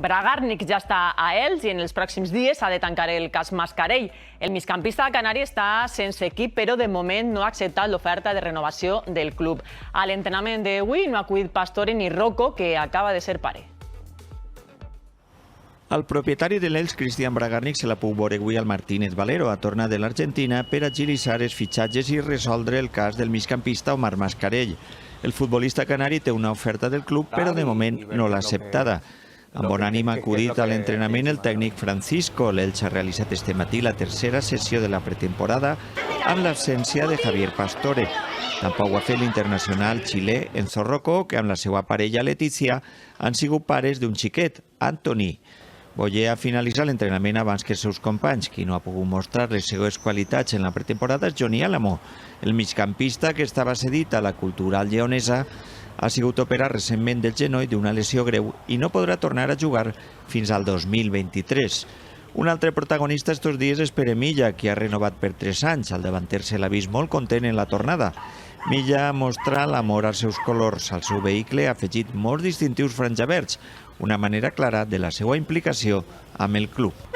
Bragarnik ja està a Elx i en els pròxims dies s'ha de tancar el cas Mascarell. El migcampista canari està sense equip, però de moment no ha acceptat l'oferta de renovació del club. A l'entrenament d'avui no ha acudit Pastore ni Rocco, que acaba de ser pare. El propietari de l'Elx, Cristian Bragarnik, se la puc veure avui al Martínez Valero, a tornar de l'Argentina, per agilitzar els fitxatges i resoldre el cas del migcampista Omar Mascarell. El futbolista canari té una oferta del club, però de moment no l'ha acceptada. Amb bon ànim ha acudit a l'entrenament el tècnic Francisco. L'Elx ha realitzat este matí la tercera sessió de la pretemporada amb l'absència de Javier Pastore. Tampoc ho ha fet l'internacional xilè Enzo Rocco, que amb la seva parella Letícia han sigut pares d'un xiquet, Antoni. Boyer ha finalitzat l'entrenament abans que els seus companys. Qui no ha pogut mostrar les seves qualitats en la pretemporada és Johnny Álamo. El migcampista, que estava cedit a la Cultural Lleonesa, ha sigut operat recentment del genoll d'una lesió greu i no podrà tornar a jugar fins al 2023. Un altre protagonista estos dies és Pere Milla, qui ha renovat per 3 anys. El davanter se l'ha vist molt content en la tornada. Milla mostra l'amor als seus colors. Al seu vehicle ha afegit molts distintius franjaverds, una manera clara de la seva implicació amb el club.